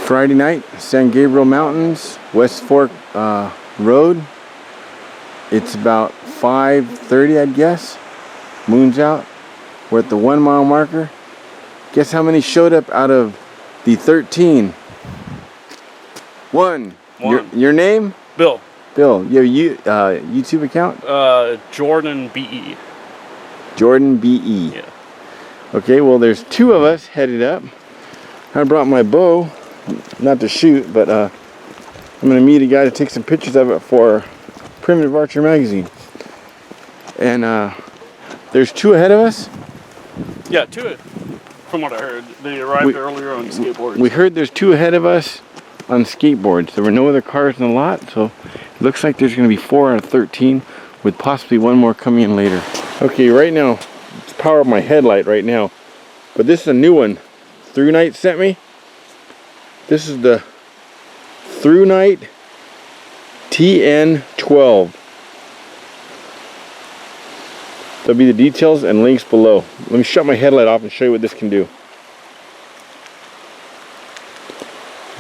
Friday night, San Gabriel Mountains, West Fork Road. It's about 5:30, I'd guess. Moon's out. We're at the 1 mile marker. Guess how many showed up out of the 13? One. Your name? Bill. Bill. You have a YouTube account? Jordan BE. Jordan BE. Yeah. Okay, well there's 2 of us headed up. I brought my bow, not to shoot, but I'm gonna meet a guy to take some pictures of it for Primitive Archer magazine. And there's 2 ahead of us. Yeah, 2. From what I heard, they arrived earlier on skateboards. We heard there's 2 ahead of us on skateboards. There were no other cars in the lot, so it looks like there's gonna be 4 out of 13, with possibly 1 more coming in later. Okay, right now, it's power up my headlight right now, but this is a new one. THRUNIGHT sent me. This is the THRUNIGHT TN12. There'll be the details and links below. Let me shut my headlight off and show you what this can do.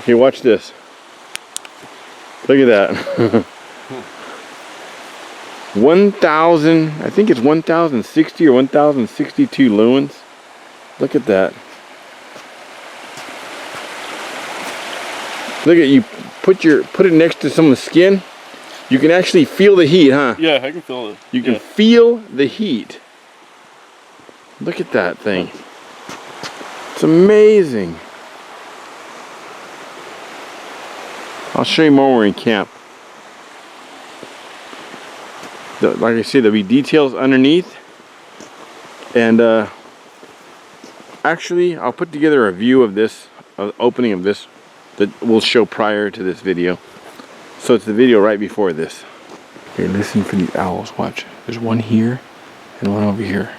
Okay, watch this. Look at that. 1,000, I think it's 1,060 or 1,062 lumens. Look at that. Look at you. Put it next to someone's skin. You can actually feel the heat, huh? Yeah, I can feel it. You can feel the heat. Look at that thing. It's amazing. I'll show you more when we're in camp. Like I said, there'll be details underneath. And actually, I'll put together a view of this, opening of this, that we'll show prior to this video. So it's the video right before this. Okay, listen for these owls. Watch. There's one here and one over here.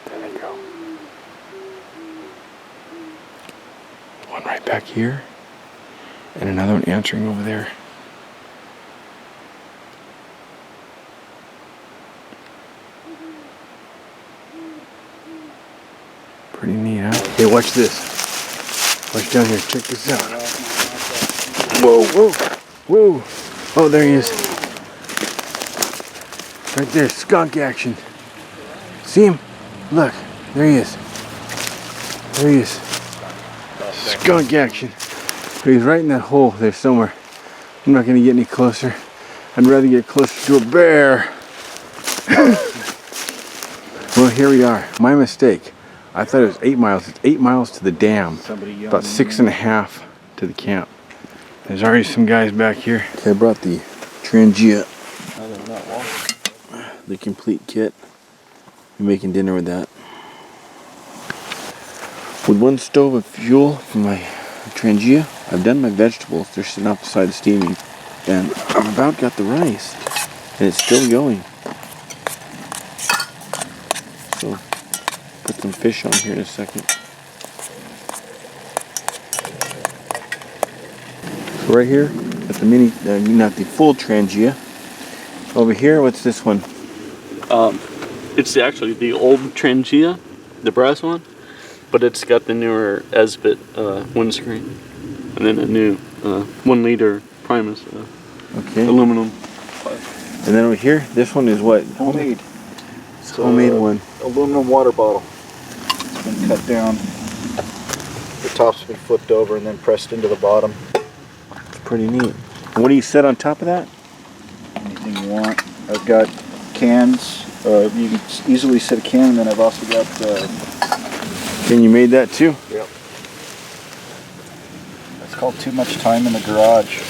There they go. One right back here and another one answering over there. Pretty neat, huh? Hey, watch this. Watch down here. Check this out. Whoa, whoa, whoa. Oh, there he is. Right there, skunk action. See him? Look, there he is. There he is. Skunk action. He's right in that hole there somewhere. I'm not gonna get any closer. I'd rather get closer to a bear. Well, here we are. My mistake. I thought it was 8 miles. It's 8 miles to the dam. About 6.5 to the camp. There's already some guys back here. Okay, I brought the Trangia, the complete kit. I'm making dinner with that. With 1 stove of fuel from my Trangia, I've done my vegetables. They're sitting out beside steaming. And I've about got the rice. And it's still going. So, put some fish on here in a second. So right here, at the mini, not the full Trangia. Over here, what's this one? It's actually the old Trangia, the brass one, but it's got the newer Esbit windscreen, and then a new 1 liter Primus aluminum. And then over here, this one is what? Homemade. It's a homemade one. Aluminum water bottle. It's been cut down. The top's been flipped over and then pressed into the bottom. It's pretty neat. And what do you set on top of that? Anything you want. I've got cans. You can easily set a can, and then I've also got... And you made that too? Yep. It's called Too Much Time in the Garage.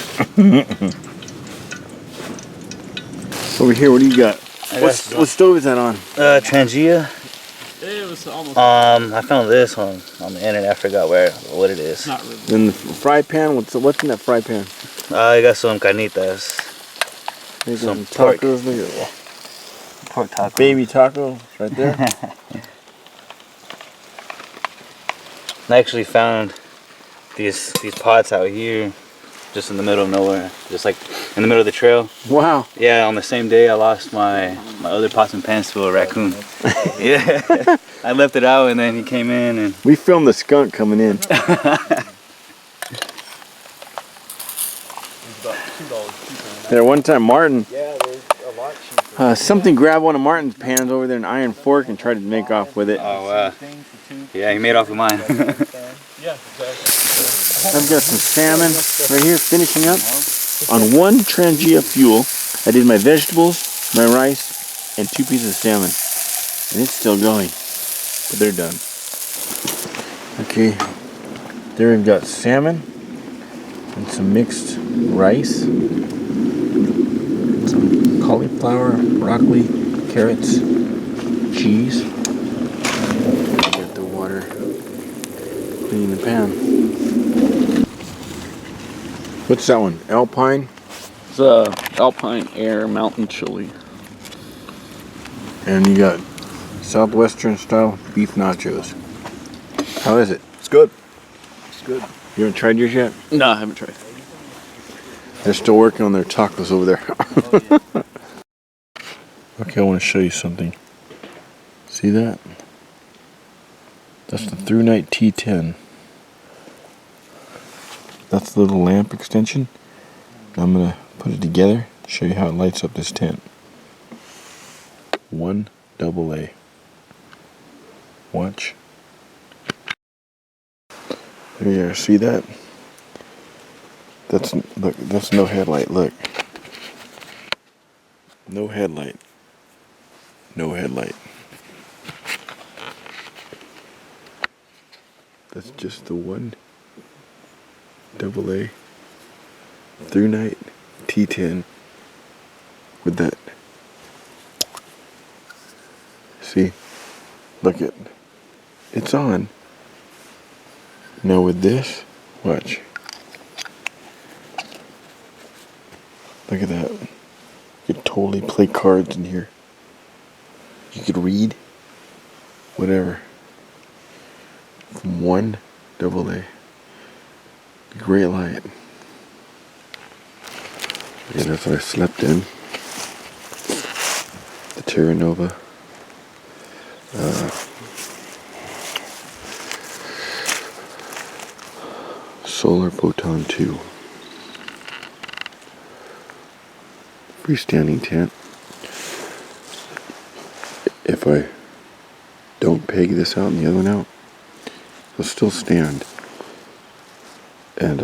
Over here, what do you got? What stove is that on? Trangia. It was almost. I found this on the internet. I forgot what it is. Not really. Then the fry pan. What's in that fry pan? I got some carnitas. There's Some tacos. Look at that. Pork taco. Baby taco right there. I actually found these pots out here. just in the middle of nowhere, just like in the middle of the trail. Wow. Yeah, on the same day I lost my other pots and pans to a raccoon. Yeah, I left it out and then he came in and We filmed the skunk coming in. There, one time Martin, Yeah, there's a lot cheaper. something grabbed one of Martin's pans over there, an iron fork, and tried to make off with it. oh wow. Yeah, he made off with mine. Yeah, exactly. I've got some salmon right here, finishing up. On one Trangia fuel, I did my vegetables, my rice, and 2 pieces of salmon. And it's still going, but they're done. Okay, there we've got salmon and some mixed rice, some cauliflower, broccoli, carrots, cheese. Get the water cleaning the pan. What's that one? Alpine? It's Alpine Air Mountain Chili. And you got Southwestern style beef nachos. How is it? It's good. It's good. You haven't tried yours yet? No, I haven't tried. They're still working on their tacos over there. Okay, I want to show you something. See that? That's the THRUNIGHT T10. That's the little lamp extension. I'm going to put it together, show you how it lights up this tent. 1 AA. Watch. There you are. See that? Look, that's no headlight. Look. No headlight. No headlight. That's just the 1 AA THRUNIGHT T10 with that. See? Look at, it's on. Now with this, watch. Look at that. You could totally play cards in here. You could read. Whatever. From 1 AA. Great light. Yeah, that's what I slept in. The Terra Nova. Solar Photon 2. Freestanding tent. If I don't peg this out and the other one out, it'll still stand. And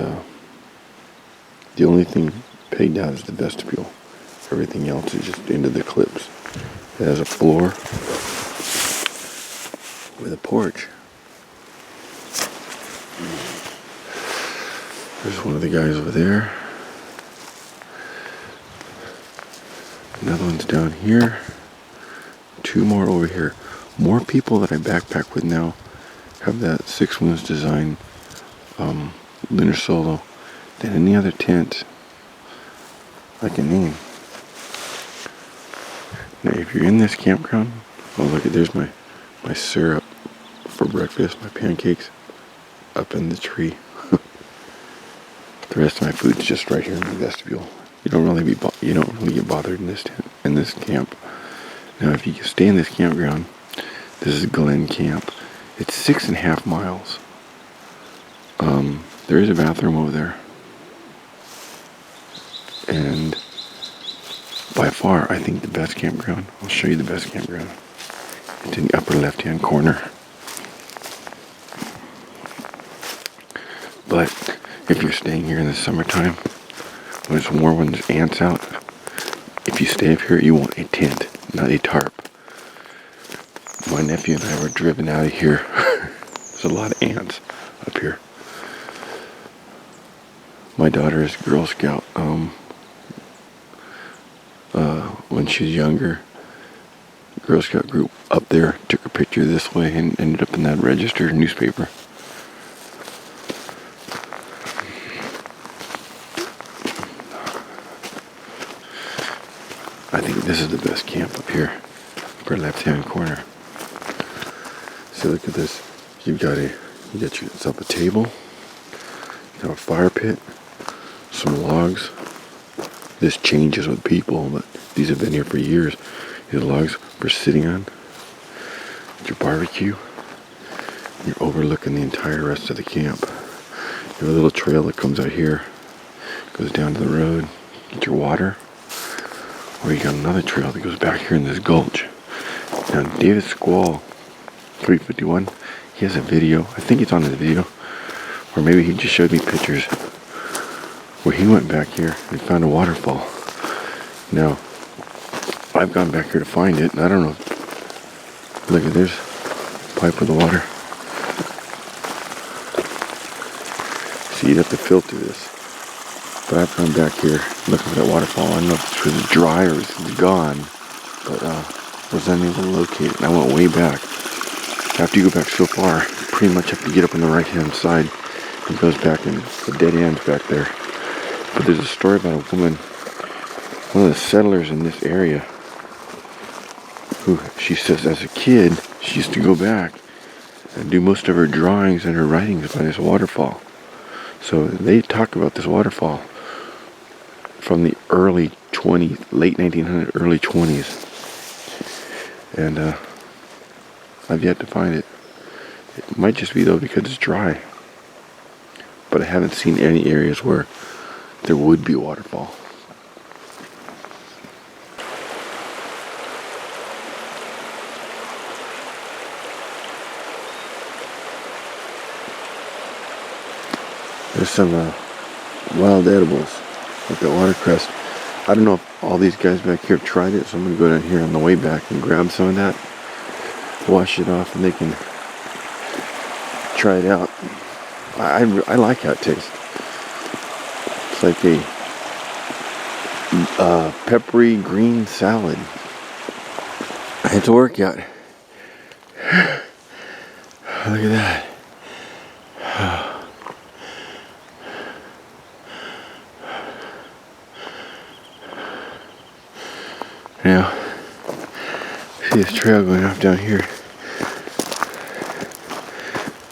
the only thing pegged out is the vestibule. Everything else is just into the clips. It has a floor with a porch. There's one of the guys over there. Another one's down here. 2 more over here. More people that I backpack with now have that Six Moons design lunar solo than any other tent I can name. Now if you're in this campground, oh look at, there's my syrup for breakfast, my pancakes up in the tree. The rest of my food's just right here in the vestibule. You don't really get bothered in this tent, in this camp. Now if you stay in this campground, this is Glen Camp. It's 6.5 miles. There is a bathroom over there. And by far, I think the best campground. I'll show you the best campground. It's in the upper left-hand corner. But if you're staying here in the summertime, when it's warm, when there's ants out, if you stay up here, you want a tent, not a tarp. My nephew and I were driven out of here. There's a lot of ants up here. My daughter is Girl Scout. When she was younger, Girl Scout group up there took a picture this way and ended up in that registered newspaper. I think this is the best camp up here, upper left-hand corner. So look at this. You got yourself a table. You have a fire pit, some logs. This changes with people, but these have been here for years. These logs for sitting on. It's your barbecue. You're overlooking the entire rest of the camp. You have a little trail that comes out here, goes down to the road, get your water. Or you got another trail that goes back here in this gulch. Now David Squall, 351, he has a video, I think it's on his video, or maybe he just showed me pictures, where he went back here and found a waterfall. Now, I've gone back here to find it, and I don't know. Look at this pipe with the water. See, you'd have to filter this. But I've gone back here looking for that waterfall. I don't know if it was dry or it's gone, but was unable to locate it. And I went way back. After you go back so far, you pretty much have to get up on the right-hand side. It goes back and the dead end's back there. But there's a story about a woman, one of the settlers in this area, who she says as a kid, she used to go back and do most of her drawings and her writings by this waterfall. So they talk about this waterfall from the early 20s, late 1900s, early 20s. And I've yet to find it. It might just be though because it's dry. But I haven't seen any areas where there would be a waterfall. There's some wild edibles, like that watercress. I don't know if all these guys back here have tried it, so I'm going to go down here on the way back and grab some of that, wash it off, and they can try it out. I like how it tastes. It's like a peppery green salad. It's a workout. Look at that. Now, see this trail going off down here.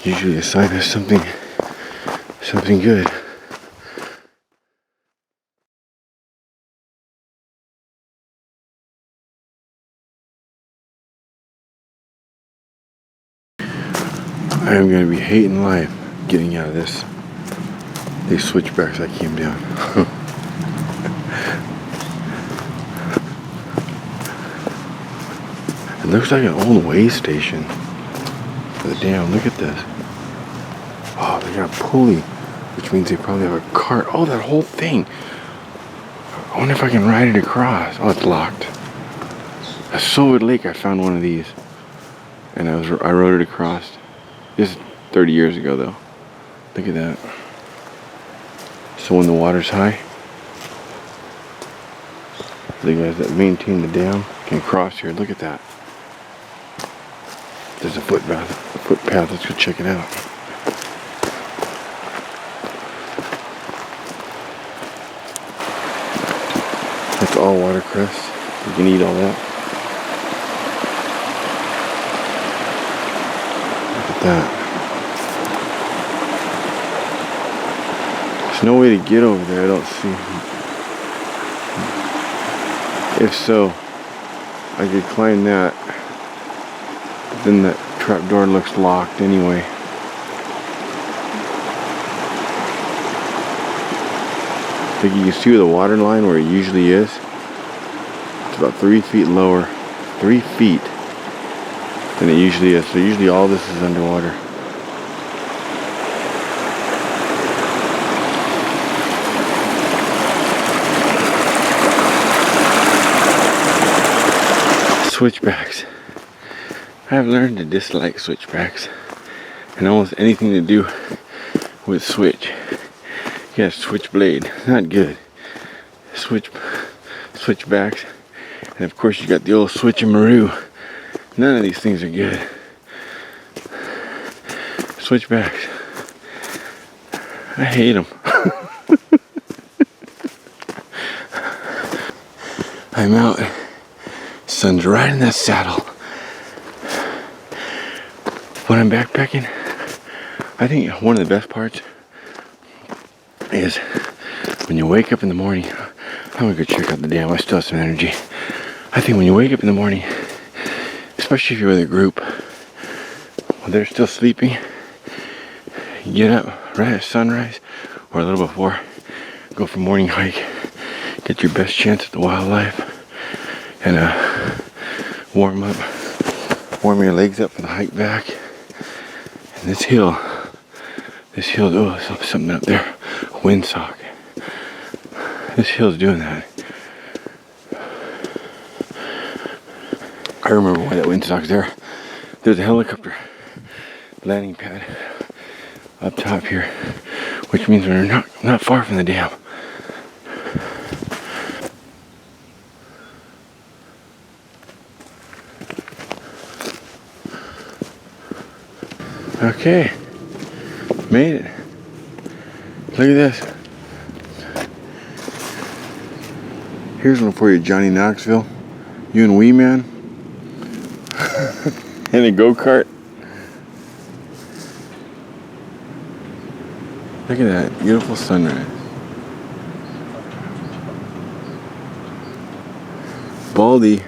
Usually a sign of something good. I am going to be hating life getting out of these switchbacks I came down. It looks like an old way station for the dam. Look at this. Oh, they got a pulley, which means they probably have a cart. Oh, that whole thing. I wonder if I can ride it across. Oh, it's locked. At Silver Lake, I found one of these, and I rode it across. This is 30 years ago, though. Look at that. So when the water's high, the guys that maintain the dam can cross here. Look at that. There's a footpath. Let's go check it out. That's all watercress. You can eat all that. Look at that. There's no way to get over there, I don't see. If so, I could climb that. But then that trap door looks locked anyway. I think you can see the water line where it usually is. It's about 3 feet lower. 3 feet than it usually is. So usually all this is underwater. Switchbacks. I've learned to dislike switchbacks and almost anything to do with switch. Yeah, switchblade, not good. Switchbacks, and of course you got the old switch-a-maroo. None of these things are good. Switchbacks, I hate them. I'm out. Sun's right in that saddle. When I'm backpacking, I think one of the best parts is when you wake up in the morning, I'm gonna go check out the dam. I still have some energy. I think when you wake up in the morning, especially if you're with a group, while they're still sleeping, you get up right at sunrise or a little before, go for a morning hike, get your best chance at the wildlife, and warm your legs up for the hike back. And this hill, oh, there's something up there, windsock. This hill's doing that. I remember why that windsock's there. There's a helicopter landing pad up top here, which means we're not far from the dam. Okay, made it. Look at this. Here's one for you, Johnny Knoxville. You and Wee Man. And a go-kart. Look at that beautiful sunrise. Baldy,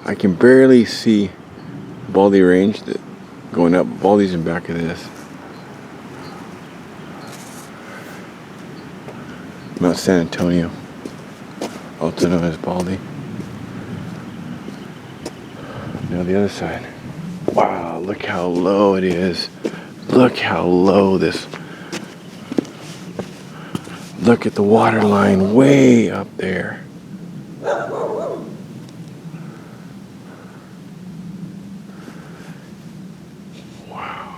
I can barely see Baldy Range going up. Baldy's in back of this. Mount San Antonio, also known as Baldy. Now the other side. Wow, look how low it is. Look how low this. Look at the water line way up there. Wow.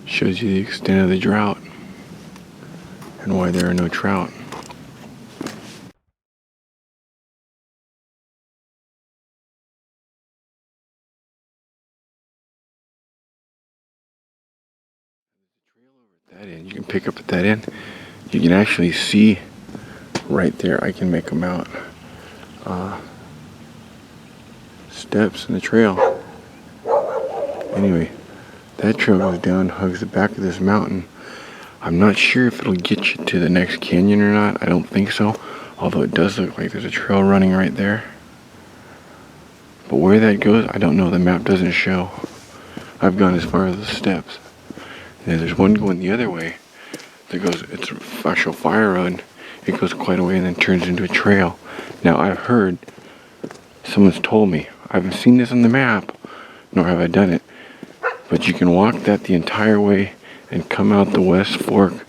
Shows you the extent of the drought and why there are no trout. That end, you can pick up at that end. You can actually see right there. I can make them out. Steps in the trail. Anyway, that trail goes down, hugs the back of this mountain. I'm not sure if it'll get you to the next canyon or not. I don't think so. Although it does look like there's a trail running right there. But where that goes, I don't know. The map doesn't show. I've gone as far as the steps. And there's one going the other way that goes, it's an actual fire road. It goes quite a way and then turns into a trail. Now I've heard, someone's told me, I haven't seen this on the map, nor have I done it, but you can walk that the entire way and come out the West Fork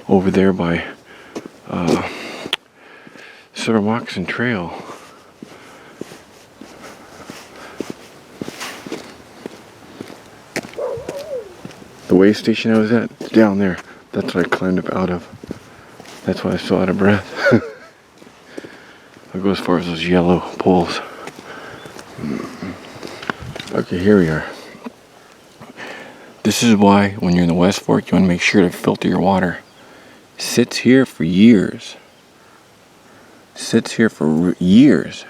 over there by Silver Moccasin Trail. The way station I was at, it's down there. That's what I climbed up out of. That's why I was so out of breath. I'll go as far as those yellow poles. Okay, here we are. This is why when you're in the West Fork, you want to make sure to filter your water. It sits here for years. Sits here for years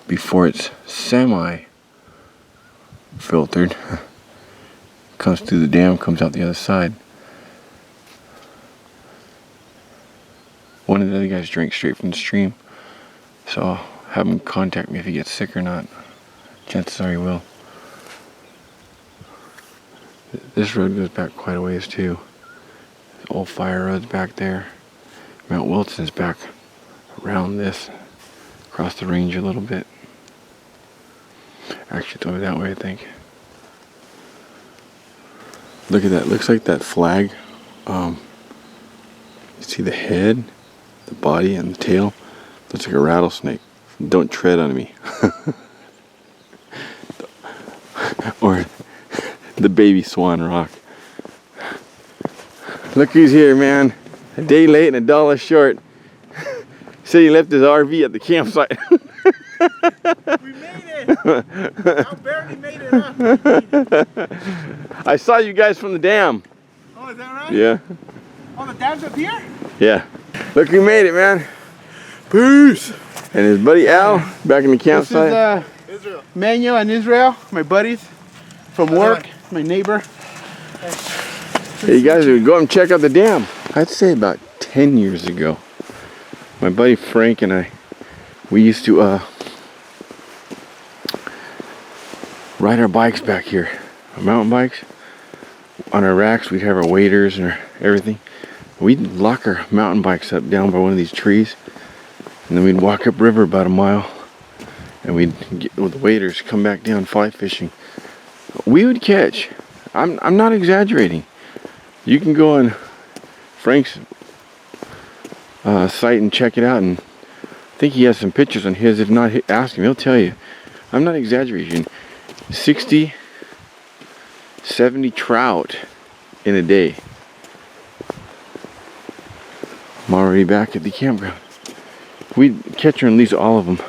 before it's semi-filtered. Comes through the dam, comes out the other side. One of the other guys drank straight from the stream, so I'll have him contact me if he gets sick or not. Chances are he will. This road goes back quite a ways too. There's old fire roads back there. Mount Wilson's back around this, across the range a little bit. Actually, it's over that way, I think. Look at that. Looks like that flag. You see the head, the body, and the tail. Looks like a rattlesnake. Don't tread on me. Or the baby swan rock. Look who's here, man. A day late and $1 short. Said he left his RV at the campsite. We made it! I barely made it up. I saw you guys from the dam. Oh, is that right? Yeah. Oh, the dam's up here? Yeah. Look who made it, man. Peace. And his buddy Al back in the campsite. This is Israel. Manuel and Israel, my buddies from work, my neighbor. Hey, you guys would go and check out the dam. I'd say about 10 years ago, my buddy Frank and I, we used to ride our bikes back here, our mountain bikes. On our racks, we'd have our waders and our everything. We'd lock our mountain bikes up down by one of these trees, and then we'd walk up river about a mile, and we'd get with the waders, come back down fly fishing. We would catch. I'm not exaggerating. You can go on Frank's site and check it out, and I think he has some pictures on his. If not, ask him. He'll tell you. I'm not exaggerating. 60, 70 trout in a day. I'm already back at the campground. We'd catch or release all of them.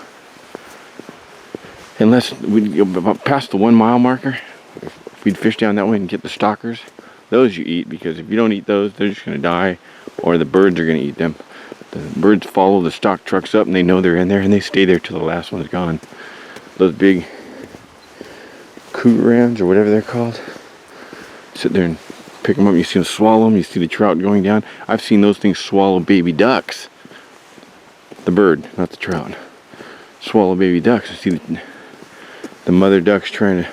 Unless we'd go past the 1 mile marker. We'd fish down that way and get the stalkers. Those you eat, because if you don't eat those, they're just going to die, or the birds are going to eat them. The birds follow the stock trucks up and they know they're in there, and they stay there till the last one's gone. Those big cougarans or whatever they're called, sit there and pick them up. You see them swallow them. You see the trout going down. I've seen those things swallow baby ducks. The bird, not the trout. Swallow baby ducks. I see the mother duck's trying to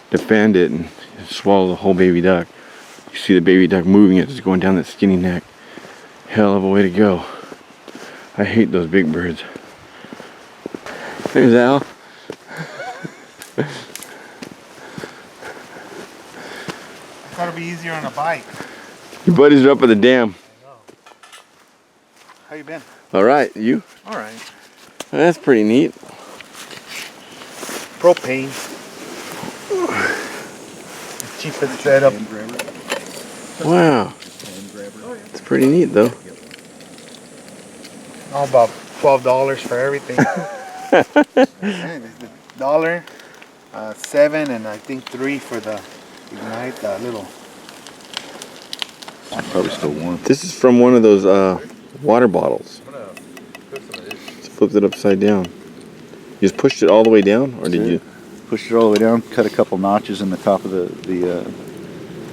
defend it and swallow the whole baby duck. You see the baby duck moving it, just going down that skinny neck. Hell of a way to go. I hate those big birds. There's Al. It's gotta be easier on a bike. Your buddies are up at the dam. How you been? All right, you? All right. That's pretty neat. Propane. Cheapest setup. Wow. It's pretty neat though. All about $12 for everything. $1, $7, and I think $3 for the Ignite, that little. Probably still warm. This is from one of those water bottles. Just flipped it upside down. You just pushed it all the way down, or did you? Pushed it all the way down, cut a couple notches in the top of the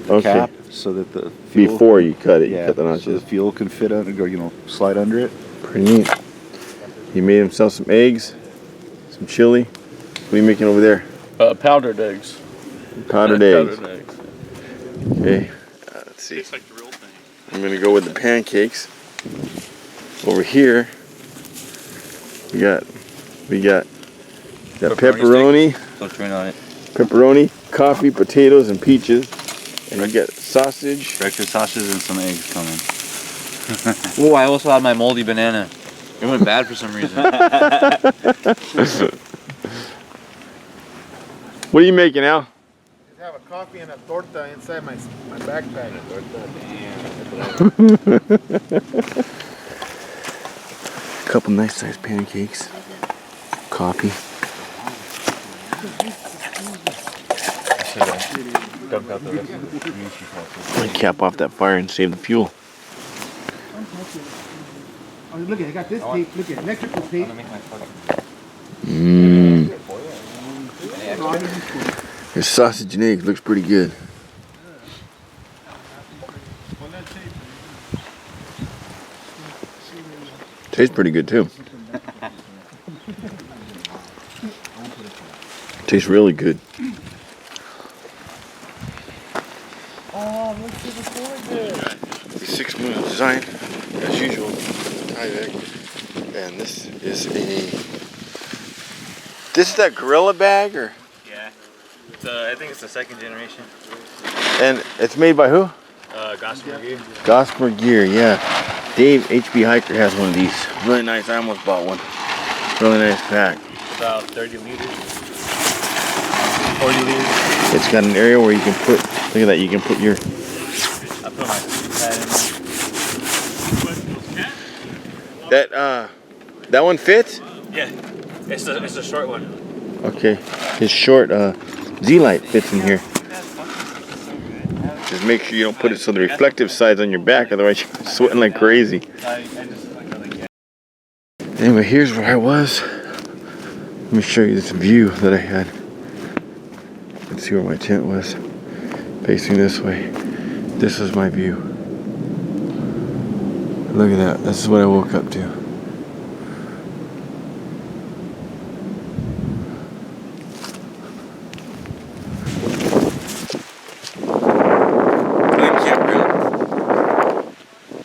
Okay. cap so that the fuel, Before you cut it, you yeah, cut the so notches. the fuel can fit under, or slide under it. Pretty neat. He made himself some eggs, some chili. What are you making over there? Powdered eggs. Powdered eggs. Powdered eggs. Okay. Let's see. Tastes like the real thing. I'm gonna go with the pancakes. Over here, we got pepperoni, pepperoni, coffee, potatoes, and peaches, and we got sausage. Breakfast sausages and some eggs coming. Oh, I also had my moldy banana. It went bad for some reason. What are you making, Al? I have a coffee and a torta inside my backpack. A couple nice sized pancakes, coffee. I'm gonna cap off that fire and save the fuel. Oh, look, I got this tape. Look at electrical tape. Mmm. Your sausage and eggs looks pretty good. Tastes pretty good too. Tastes really good. Oh, look at the corner. 6 Moon design, as usual, Tyvek. And this is that gorilla bag, or? Yeah. I think it's the 2nd generation. And it's made by who? Gossamer Gear. Gossamer Gear, yeah. Dave, HB Hiker, has one of these. Really nice. I almost bought one. Really nice pack. About 30 liters. 40 liters. It's got an area where you can put, look at that, you can put your... I put my pad in there. That one fits? Yeah. It's a short one. Okay. His short Z-Light fits in here. Just make sure you don't put it so the reflective side's on your back, otherwise you're sweating like crazy. Anyway, here's where I was. Let me show you this view that I had. Let's see where my tent was. Facing this way. This is my view. Look at that. This is what I woke up to.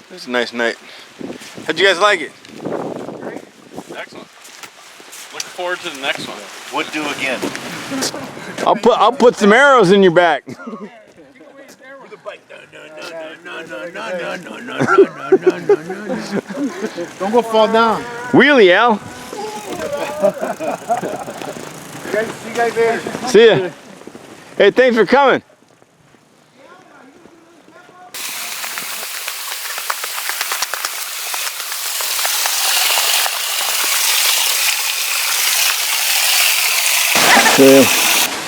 It was a nice night. How'd you guys like it? Excellent. Looking forward to the next one. Would do again. I'll put some arrows in your back. Don't go fall down. Wheelie, Al. See you guys later. See ya. Hey, thanks for coming. So,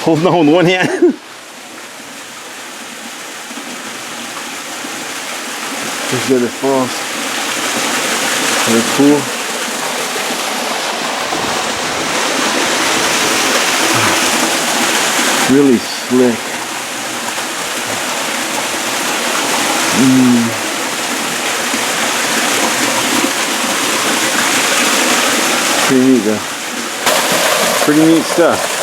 holding on with one hand. There's the other falls. They're cool. Really slick. Pretty neat though. Pretty neat stuff.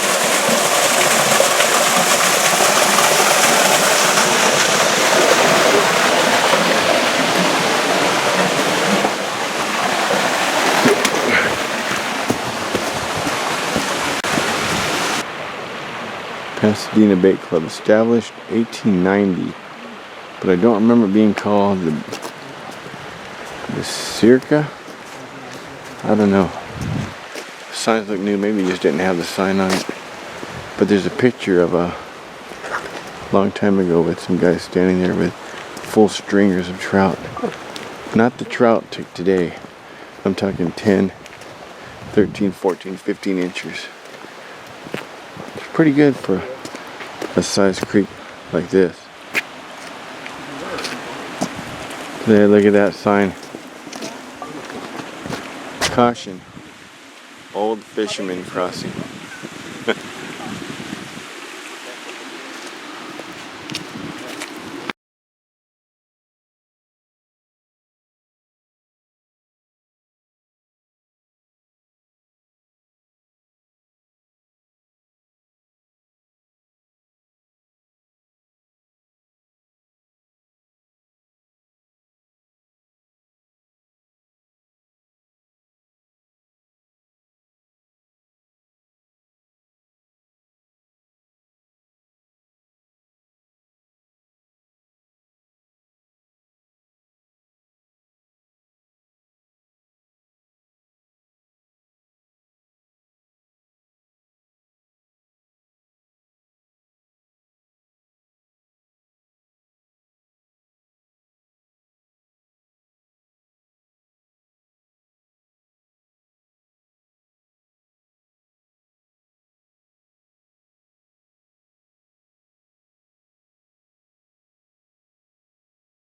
Pasadena Bait Club, established 1890, but I don't remember it being called the Circa. I don't know. The signs look new. Maybe it just didn't have the sign on it. But there's a picture of a long time ago with some guys standing there with full stringers of trout. Not the trout today. I'm talking 10, 13, 14, 15 inches. It's pretty good for a size creek like this. There, look at that sign. Caution. Old fisherman crossing.